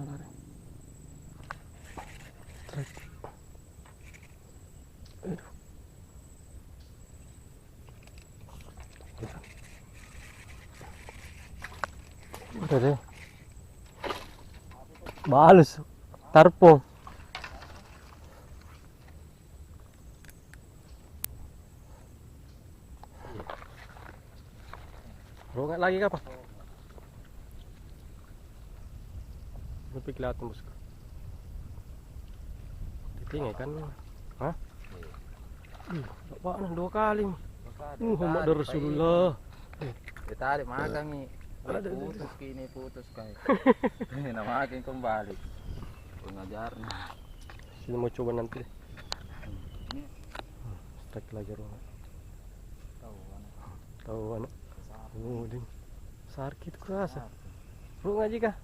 lari. Strike. Aduh. Udah deh. Balus. Tarpo. Rongat lagi kah, Pak? Lebih kelihatan, bosku. Ditinggal kan? Hah? Pak, 2 kali. Muhammad Rasulullah. Ditarik makan nih. Putus kini putus kayak. Nah makin kembali. Pengajarnya. Sini mau coba nanti deh. Strike lagi Rongat. Tahu anak. Oh, ding. Sakit kerasa. Rongat aja kah?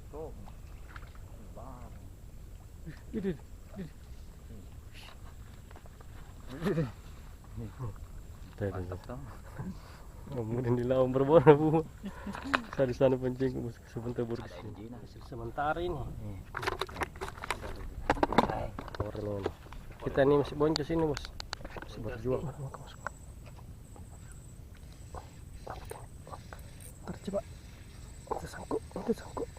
Ini. Kemudian di laut berwarna bu. Saya di sana pancing bosku sebentar baru kesini. Sementara ini. Orang ini. Kita ini masih boncos ini bos. Masih berjuang. Tercoba. Itu sangkut.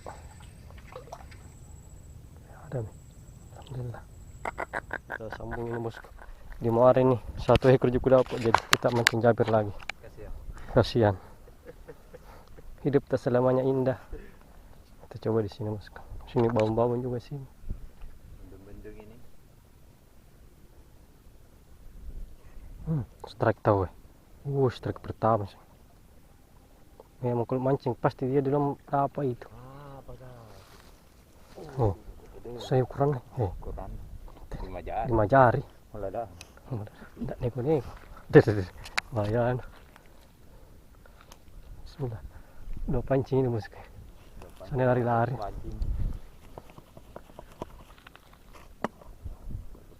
Ada nih. Alhamdulillah. Kita sambung ini bosku. Di Muara ini 1 ekor juga dapat, jadi kita mancing Jabir lagi. Kasihan. Hidup tak selamanya indah. Kita coba di sini bosku. Sini bawang-bawang juga sini. Bendung ini. Strike tahu strike pertama sih. Memang kalau mancing pasti dia dalam apa itu. Oh, saya ukuran nih. Ukuran 5 jari. 5 jari. Mulai dah. Tidak neko-neko. Lumayan. Sudah. Udah pancing ini bosku. Sana lari-lari.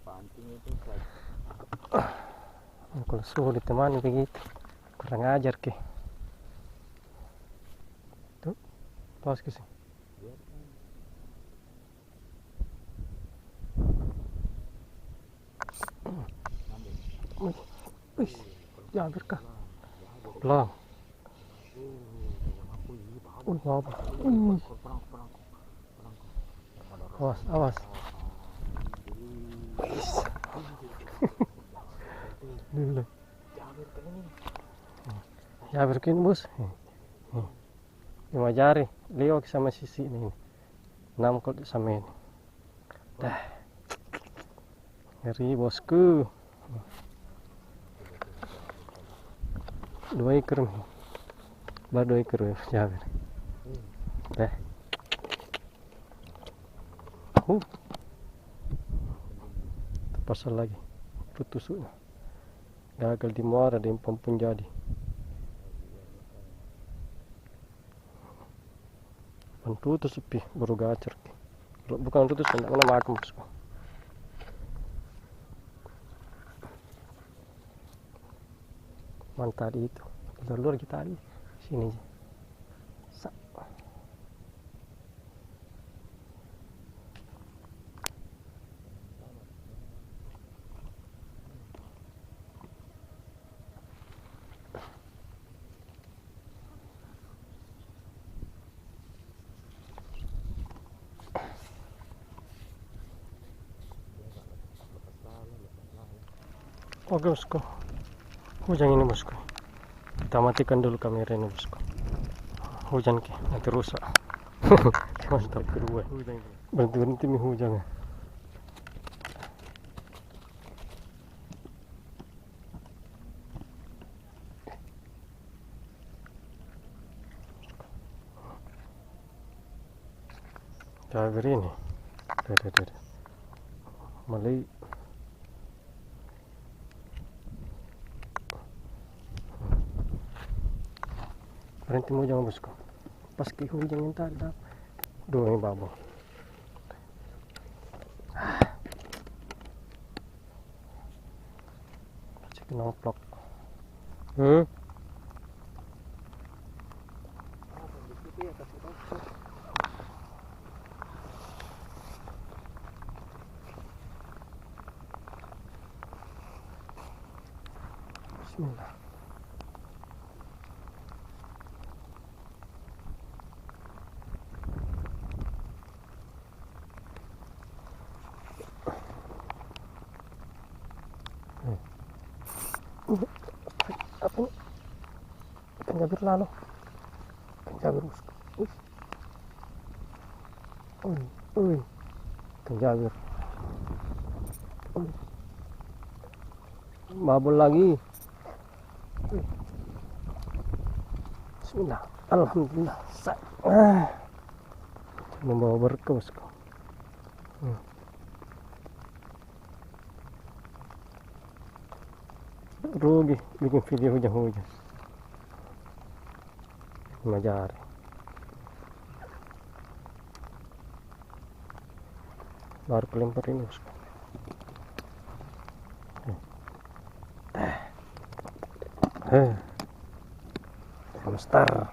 Pancing itu Kalau suruh ditemani begitu kurang ajar ke. Tuh, pas ke sini. Wih, Jabir kah? Pelang. Apa? Awas. Dulu. Jabir kini bos. 5 jari. Liok sama sisi ini. 6 kok sama ini. Dah. Ngeri bosku. 2 ekor nih. Baru 2 ekor ya Jabir. Dah. Terpasang lagi. Tusuknya. Gagal di Muara di Empang pun jadi. Tutus sepi baru gacor. Bukan tutus tidak kena makan bosku. Mantap itu. Luar kita tadi sini aja. Oke bosku, hujan ini bosku. Kita matikan dulu kamera ini bosku. Hujan ke, nanti rusak. Mantap kedua. Berhenti nih hujannya. Jabir ini. Malai. Berhenti mau jangan bosku. Pas ke hujan yang tadi dah. Dua ini babong. Cek nomplok. Bismillah. Apa ini? Ikan jabir lalu. Ikan jabir bosku. Uy. Ikan jabir. Babol lagi. Bismillah. Alhamdulillah. Membawa berkah bosku. Rugi bikin video hujan-hujan. Majari. Baru kelempar ini bosku. Hamster.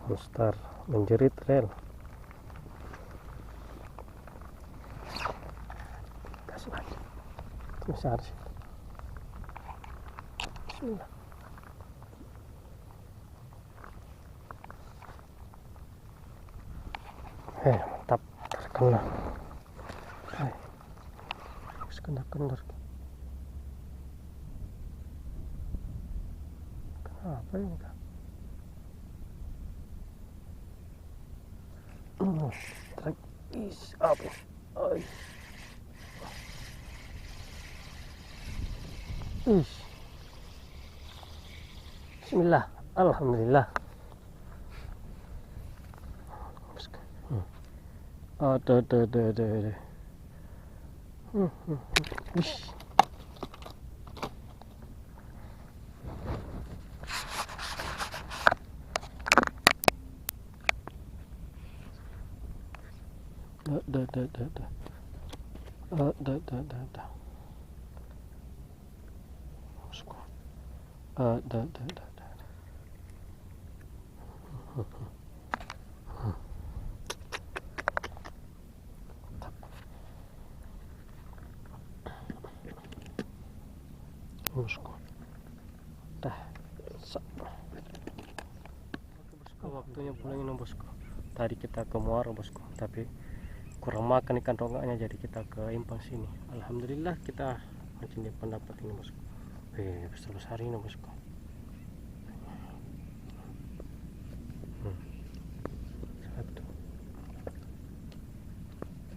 Hamster menjerit rel. Kasih lagi. Besar sih. Bismillah. Mantap, terkena. Harus kena-kena. Kenapa ini kak? Apa? Bismillah, alhamdulillah. Ada. Bosku. Waktunya pulang ini bosku. Tadi kita ke Muara bosku, tapi kurang makan ikan rongaknya, jadi kita ke Impang sini. Alhamdulillah kita mancing depan dapat ini bosku. Besar-besar ini bosku. Satu,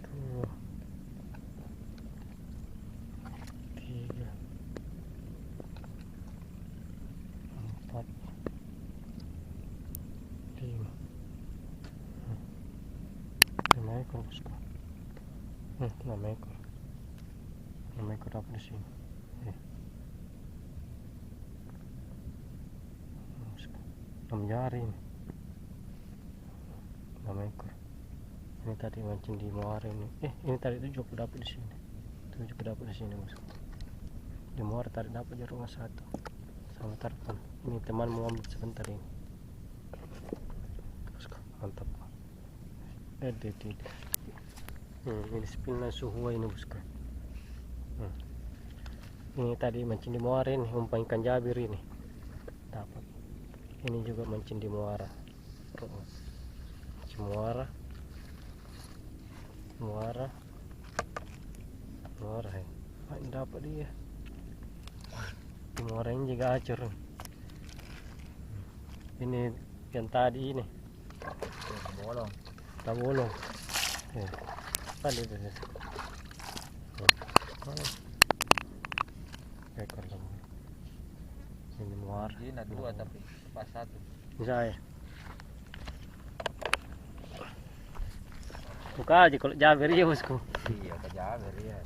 dua, tiga, empat, lima. 5 ekor bosku. 6 ekor. 6 ekor dapat di sini. Bosku. 6 jari ini. 6 ekor. Ini tadi mancing di Muara ini. Ini tadi itu juga dapat di sini. Itu juga dapat di sini bosku. Di Muara tadi dapat jarumnya 1 sama tarpan. Ini teman mau ambil sebentar ini. Bosku, mantap. Ini spinnya suhu ini bosku. Ini tadi mancing di Muara ini, umpan ikan jabir ini dapat. Ini juga mancing di Muara. Muara ya. Ini dapat dia. Di Muara ini juga acur. Ini yang tadi ini. Bolong. Bolong. Tadi itu. Ekor lagi. Ini Muara. Ini ada 2 tapi pas 1. Bisa ya. Buka aja kalau jabir ya bosku. Iya, ke jabir ya.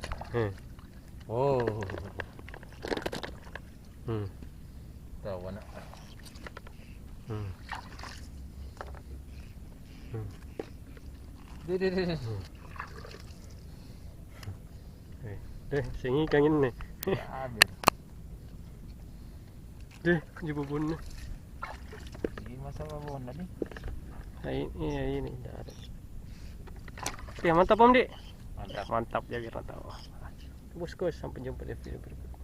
Oh. Tahu warna. Sing ikan ini. Jabir. Jebubun. Ini masa babon tadi. Ini dari. Oke, mantap Om Di. Mantap. Mantap Jabir, mantap. Bosku, sampai jumpa di video berikutnya.